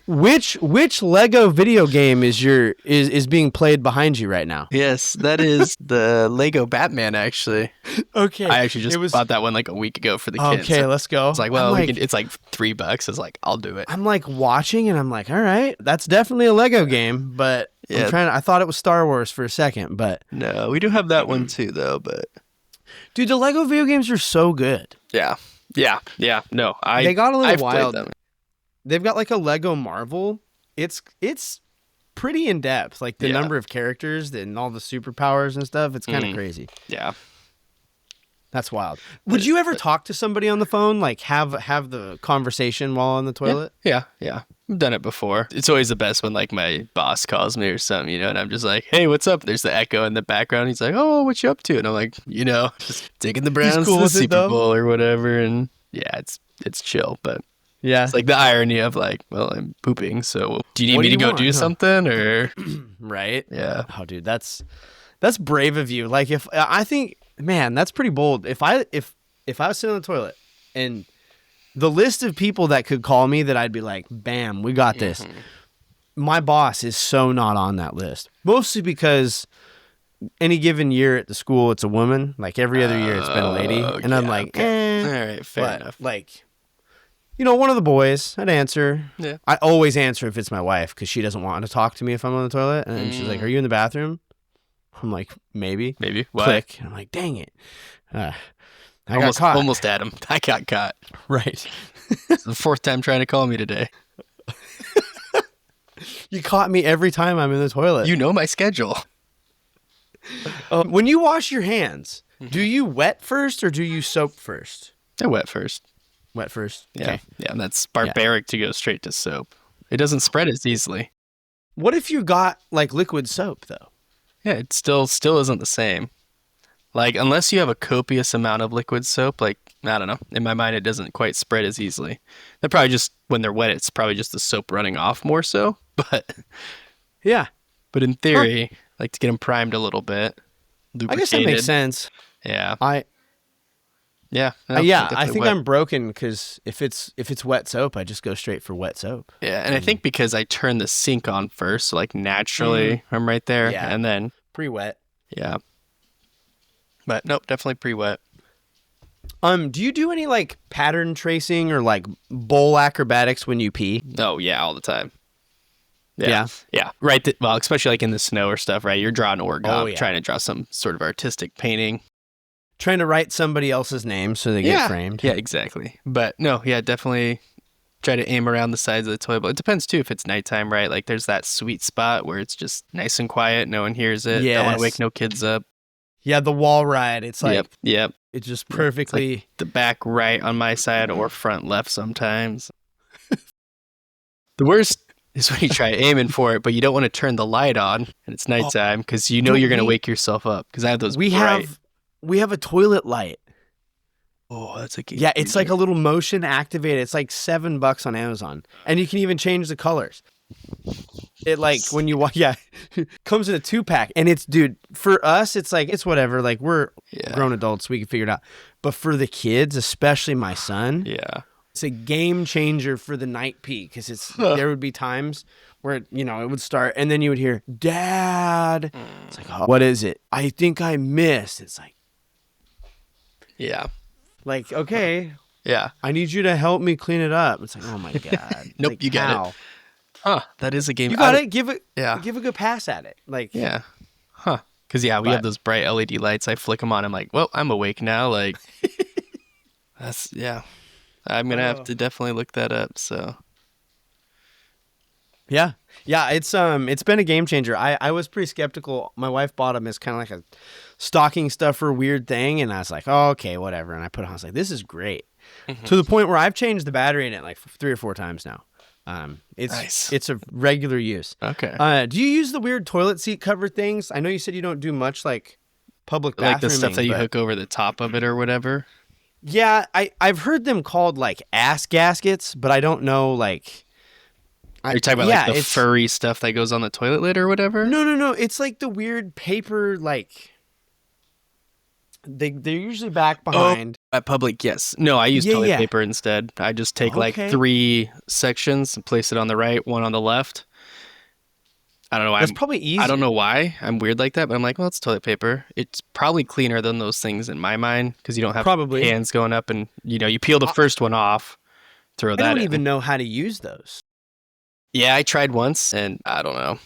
S1: Which Lego video game is being played behind you right now?
S2: Yes, that is the Lego Batman. Actually,
S1: okay.
S2: I actually just bought that one like a week ago for the kids.
S1: Okay, let's go.
S2: It's like, well, it's like $3. I was like, I'll do it.
S1: I'm like watching, and I'm like, all right, that's definitely a Lego game, but yeah. I thought it was Star Wars for a second, but
S2: no, we do have that one too, though. But
S1: dude, the Lego video games are so good.
S2: Yeah. No,
S1: they got a little wild. They've got like a Lego Marvel. It's pretty in depth, like the number of characters and all the superpowers and stuff. It's kind of crazy.
S2: Yeah,
S1: that's wild. Would you ever talk to somebody on the phone, like have the conversation while on the toilet?
S2: Yeah. I've done it before. It's always the best when like my boss calls me or something, and I'm just like, hey, what's up? There's the echo in the background. He's like, oh, what you up to? And I'm like, just taking the Browns to the Super Bowl or whatever. And yeah, it's chill, but yeah, it's like the irony of like, well, I'm pooping, so do you need me to go do something or
S1: right?
S2: Yeah.
S1: Oh, dude, that's brave of you. Like if I think, man, that's pretty bold. If I was sitting on the toilet and the list of people that could call me that I'd be like, bam, we got this. My boss is so not on that list. Mostly because any given year at the school, it's a woman. Like every other year, it's been a lady. And I'm like, all
S2: right, fair enough.
S1: Like, one of the boys, I'd answer.
S2: Yeah.
S1: I always answer if it's my wife because she doesn't want to talk to me if I'm on the toilet. And then she's like, are you in the bathroom? I'm like, maybe.
S2: Why?
S1: Click. And I'm like, dang it. I got caught.
S2: Almost at him. I got caught.
S1: Right.
S2: It's the fourth time trying to call me today.
S1: You caught me every time I'm in the toilet.
S2: You know my schedule.
S1: When you wash your hands, do you wet first or do you soap first?
S2: I wet first.
S1: Wet first?
S2: Yeah.
S1: Okay.
S2: Yeah, and that's barbaric to go straight to soap. It doesn't spread as easily.
S1: What if you got like liquid soap though?
S2: Yeah, it still isn't the same. Like, unless you have a copious amount of liquid soap, like, I don't know. In my mind, it doesn't quite spread as easily. They're probably just, when they're wet, it's probably just the soap running off more so. But
S1: yeah.
S2: But in theory, like to get them primed a little bit, lubricated.
S1: I guess that makes sense.
S2: Yeah.
S1: I think I'm broken because if it's wet soap, I just go straight for wet soap.
S2: Yeah, and I think because I turn the sink on first, so like naturally I'm right there, and then
S1: pre-wet.
S2: Yeah. But nope, definitely pre-wet.
S1: Do you do any like pattern tracing or like bowl acrobatics when you pee?
S2: Oh yeah, all the time. Yeah. Right. Well, especially like in the snow or stuff, right? You're drawing origami, trying to draw some sort of artistic painting.
S1: Trying to write somebody else's name so they get framed.
S2: Yeah, exactly. But no, definitely try to aim around the sides of the toilet. But it depends too if it's nighttime, right? Like there's that sweet spot where it's just nice and quiet, no one hears it. Don't want to wake no kids up.
S1: Yeah, the wall ride. It's like
S2: Yep.
S1: It's just perfectly
S2: like the back right on my side or front left sometimes. The worst is when you try aiming for it, but you don't want to turn the light on and it's nighttime because you're going to wake yourself up. Because I have those. We have
S1: a toilet light.
S2: Oh, that's a game.
S1: Yeah, it's like a little motion activated. It's like $7 on Amazon, and you can even change the colors. It like when you comes in a 2-pack, and it's for us it's like it's whatever. Like we're grown adults, we can figure it out. But for the kids, especially my son, it's a game changer for the night pee because there would be times where it would start, and then you would hear Dad. It's like, what is it? I think I missed. It's like.
S2: Yeah.
S1: Like, okay.
S2: Yeah.
S1: I need you to help me clean it up. It's like, oh my God.
S2: Nope,
S1: like,
S2: you got it. Huh. That is a game.
S1: You got it. Give a good pass at it. Like,
S2: yeah. Huh. Because, we have those bright LED lights. I flick them on. I'm like, well, I'm awake now. Like, that's, I'm going to have to definitely look that up. So.
S1: Yeah. Yeah. It's been a game changer. I was pretty skeptical. My wife bought them as kind of like a stocking stuffer weird thing. And I was like, oh, okay, whatever. And I put it on. I was like, this is great. Mm-hmm. To the point where I've changed the battery in it like 3 or 4 times now. It's a regular use.
S2: Okay.
S1: Do you use the weird toilet seat cover things? I know you said you don't do much like public bathrooming.
S2: Like the stuff that you hook over the top of it or whatever?
S1: Yeah. I've heard them called like ass gaskets, but I don't know like...
S2: Are you talking about like the furry stuff that goes on the toilet lid or whatever?
S1: No. It's like the weird paper, like they're usually back behind.
S2: At Public, yes. No, I use toilet paper instead. I just take like 3 sections and place it on the right, one on the left. I don't know why.
S1: That's probably easy.
S2: I don't know why I'm weird like that, but I'm like, well, it's toilet paper. It's probably cleaner than those things in my mind because you don't have hands going up and, you peel the first one off, throw that in.
S1: I don't even know how to use those.
S2: Yeah, I tried once and I don't know.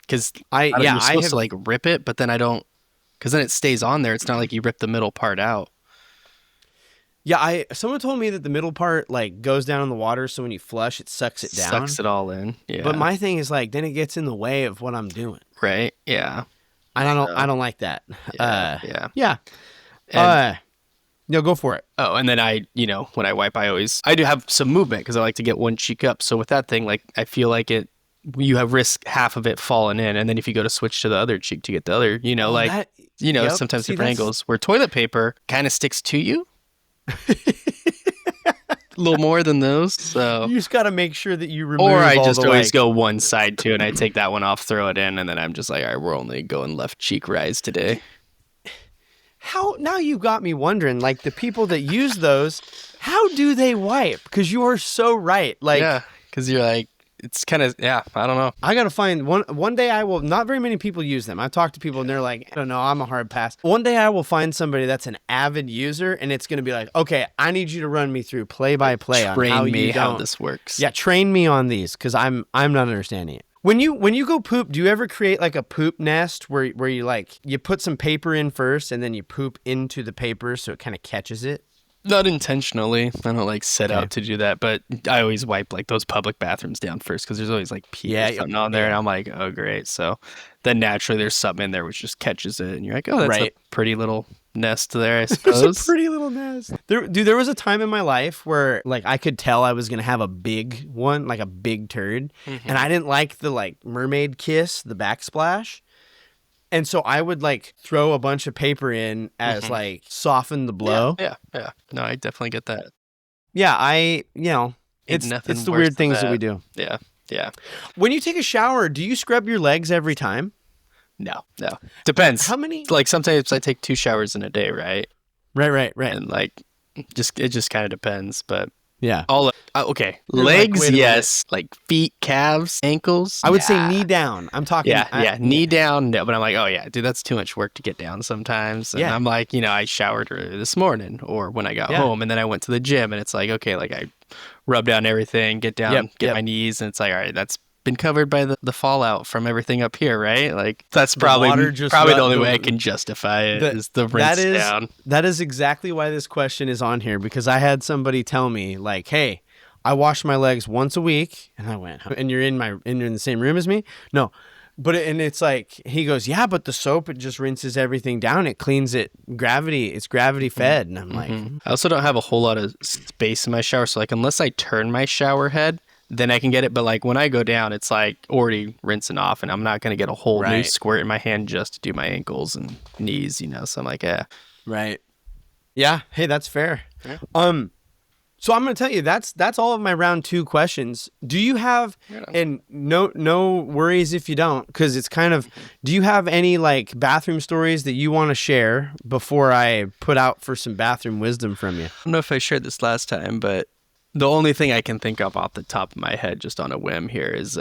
S2: Because you're supposed to like rip it, but then I don't, because then it stays on there. It's not like you rip the middle part out.
S1: Yeah, someone told me that the middle part like goes down in the water, so when you flush, it sucks it down.
S2: Sucks it all in. Yeah.
S1: But my thing is like, then it gets in the way of what I'm doing.
S2: Right. Yeah.
S1: I don't like that.
S2: Yeah.
S1: No, go for it.
S2: Oh, and then when I wipe, I do have some movement because I like to get one cheek up. So with that thing, like I feel like you have risk half of it falling in, and then if you go to switch to the other cheek to get the other, sometimes different angles. Where toilet paper kind of sticks to you. A little more than those, so
S1: you just got to make sure that you remove.
S2: Or I just always go one side too, and I take that one off, throw it in, and then I'm just like, all right, we're only going left cheek rise today.
S1: How now you got me wondering, like the people that use those, how do they wipe? Because you are so right, like
S2: because you're like. It's kind of, I don't know.
S1: I got to find one day I will, not very many people use them. I've talked to people and they're like, I don't know, I'm a hard pass. One day I will find somebody that's an avid user and it's going to be like, okay, I need you to run me through play by play on how
S2: this works.
S1: Yeah, train me on these because I'm not understanding it. When you go poop, do you ever create like a poop nest where you like, you put some paper in first and then you poop into the paper so it kind of catches it?
S2: Not intentionally. I don't like set out to do that, but I always wipe like those public bathrooms down first because there's always like pee or something on there, and I'm like, oh great. So then naturally there's something in there which just catches it, and you're like, oh, that's a pretty little nest there, I suppose.
S1: There's a pretty little nest. There was a time in my life where like I could tell I was gonna have a big one, like a big turd, and I didn't like the like mermaid kiss, the backsplash. And so I would like throw a bunch of paper in as like soften the blow.
S2: Yeah. No, I definitely get that.
S1: Yeah, it's the weird things that we do.
S2: Yeah.
S1: When you take a shower, do you scrub your legs every time?
S2: No. Depends.
S1: How many?
S2: Like sometimes I take 2 showers in a day, right?
S1: Right.
S2: And like it just kind of depends, but
S1: yeah.
S2: Okay. Legs, yes. Like feet, calves, ankles.
S1: I would say knee down. I'm talking.
S2: Knee down. No, but I'm like, oh yeah, dude, that's too much work to get down sometimes. And I'm like, I showered earlier this morning or when I got home, and then I went to the gym, and it's like, okay, like I rub down everything, get down, get my knees, and it's like, all right, that's been covered by the fallout from everything up here, right? Like that's probably the only way I can justify it is the rinse down.
S1: That is exactly why this question is on here, because I had somebody tell me like, hey, I wash my legs once a week, and I went, and you're in the same room as me? No. But it's like, he goes, yeah, but the soap, it just rinses everything down. It cleans it. It's gravity fed. And I'm like,
S2: I also don't have a whole lot of space in my shower. So like, unless I turn my shower head, then I can get it. But like when I go down, it's like already rinsing off, and I'm not going to get a whole new squirt in my hand just to do my ankles and knees, So I'm like, yeah.
S1: Right. Yeah. Hey, that's fair. Yeah. So I'm going to tell you, that's all of my round 2 questions. Do you have, and no worries if you don't, because it's kind of, do you have any like bathroom stories that you want to share before I put out for some bathroom wisdom from you?
S2: I don't know if I shared this last time, but the only thing I can think of off the top of my head, just on a whim here, is,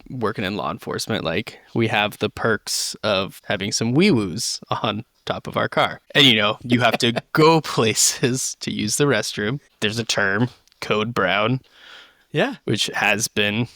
S2: working in law enforcement. Like, we have the perks of having some wee-woos on top of our car. And, you have to go places to use the restroom. There's a term, code brown.
S1: Yeah.
S2: Which has been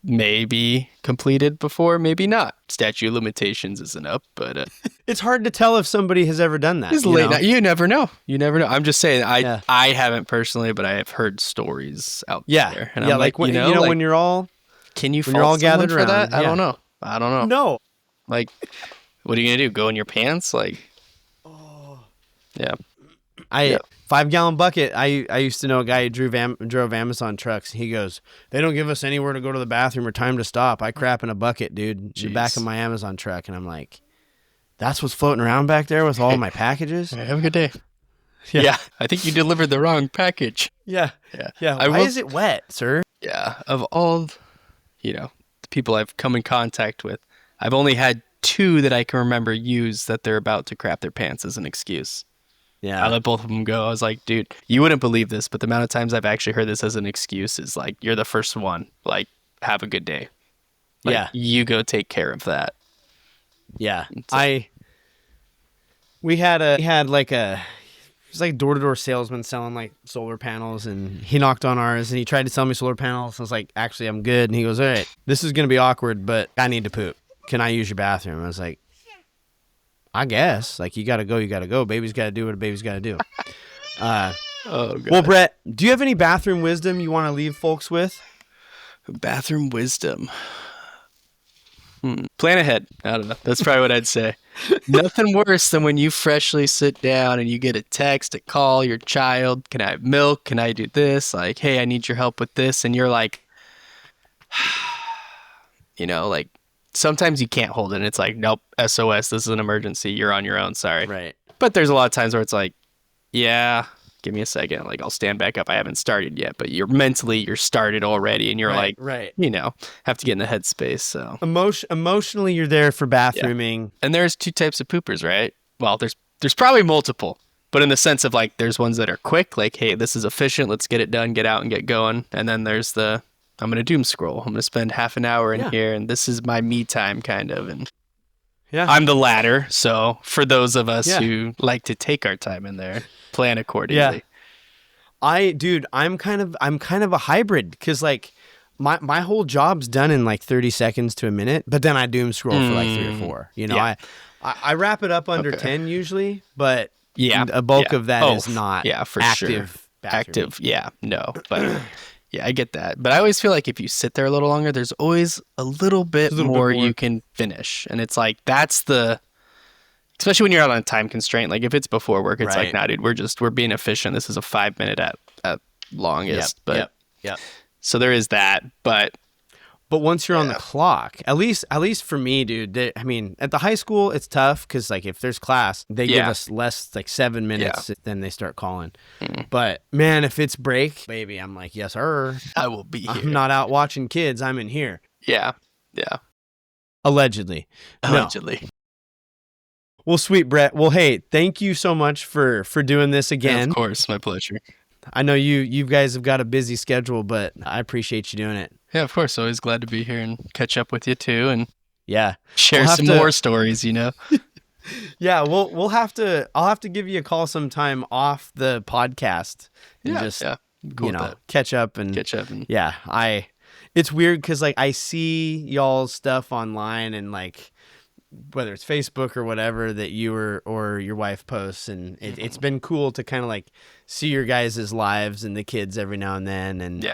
S2: maybe completed before, maybe not. Statute of limitations isn't up, but
S1: it's hard to tell if somebody has ever done that.
S2: It's late night. You never know. I'm just saying, I haven't personally, but I have heard stories out there. And I'm like when
S1: you're all,
S2: can you
S1: when you're all gathered around
S2: for that? I don't know.
S1: No.
S2: Like, what are you gonna do? Go in your pants? Like, yeah.
S1: 5-gallon bucket. I used to know a guy who drove Amazon trucks. He goes, they don't give us anywhere to go to the bathroom or time to stop. I crap in a bucket, dude. The back of my Amazon truck. And I'm like, that's what's floating around back there with all my packages?
S2: Have a good day. Yeah. I think you delivered the wrong package.
S1: Yeah. Why is it wet, sir?
S2: Yeah. Of all, the people I've come in contact with, I've only had two that I can remember use that they're about to crap their pants as an excuse.
S1: Yeah.
S2: I let both of them go. I was like, dude, you wouldn't believe this, but the amount of times I've actually heard this as an excuse is like, you're the first one. Like, have a good day. Like,
S1: yeah.
S2: You go take care of that.
S1: Yeah. We had door-to-door salesman selling like solar panels, and he knocked on ours and he tried to sell me solar panels. I was like, actually, I'm good. And he goes, all right, this is going to be awkward, but I need to poop. Can I use your bathroom? I was like, I guess. Like, you got to go. Baby's got to do what a baby's got to do.
S2: Oh, God.
S1: Well, Brett, do you have any bathroom wisdom you want to leave folks with?
S2: Bathroom wisdom. Plan ahead. I don't know. That's probably what I'd say. Nothing worse than when you freshly sit down and you get a text, a call, your child, can I have milk? Can I do this? Like, hey, I need your help with this. And you're like, like, sometimes you can't hold it. And it's like, nope, SOS, this is an emergency. You're on your own. Sorry.
S1: Right.
S2: But there's a lot of times where it's like, yeah, give me a second. Like, I'll stand back up. I haven't started yet. But you're started already. And you're
S1: right.
S2: have to get in the headspace. So
S1: emotionally, you're there for bathrooming.
S2: Yeah. And there's two types of poopers, right? Well, there's probably multiple. But in the sense of like, there's ones that are quick. Like, hey, this is efficient. Let's get it done, get out and get going. And then there's I'm going to doom scroll. I'm going to spend half an hour in here, and this is my me time, kind of. And I'm the latter. So for those of us who like to take our time in there, plan accordingly.
S1: Yeah. I'm kind of a hybrid, because like my whole job's done in like 30 seconds to a minute, but then I doom scroll for like 3 or 4. I wrap it up under 10 usually, but a bulk of that is not
S2: for
S1: active.
S2: Sure. Active. Yeah. No. But yeah, I get that. But I always feel like if you sit there a little longer, there's always a little bit more you can finish. And it's like, especially when you're out on a time constraint, like if it's before work, it's like, nah, dude, we're being efficient. This is a 5 minute at longest. So there is that. But
S1: once you're on the clock, at least for me, dude, at the high school, it's tough because like if there's class, they give us less, like 7 minutes, then they start calling. But man, if it's break, baby, I'm like, yes, sir.
S2: I will be here.
S1: I'm not out watching kids. I'm in here.
S2: Yeah. Yeah.
S1: Allegedly. No. Well, sweet, Brett. Well, hey, thank you so much for doing this again.
S2: Yeah, of course. My pleasure.
S1: I know you guys have got a busy schedule, but I appreciate you doing it.
S2: Yeah, of course. Always glad to be here and catch up with you too, and
S1: share
S2: some more stories.
S1: Yeah, I'll have to give you a call sometime off the podcast and cool catch up and it's weird because like I see y'all's stuff online and like whether it's Facebook or whatever that you or your wife posts, and it's been cool to kind of like see your guys' lives and the kids every now and then, and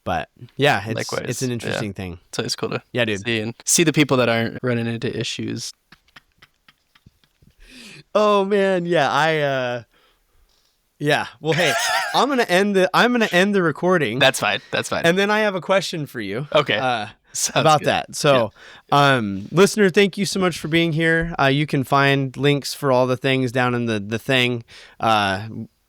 S1: but it's an interesting thing.
S2: So it's cool to see the people that aren't running into issues.
S1: Oh man, well, hey, I'm gonna end the recording.
S2: That's fine.
S1: And then I have a question for you.
S2: Okay.
S1: About good. That. So, listener, thank you so much for being here. You can find links for all the things down in the thing.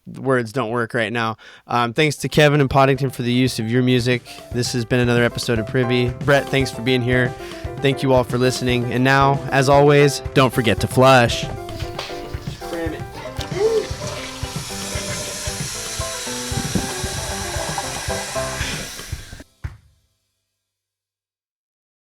S1: Words don't work right now. Thanks to Kevin and Poddington for the use of your music. This has been another episode of Privy. Brett, thanks for being here. Thank you all for listening. And now, as always, don't forget to flush. Cram it.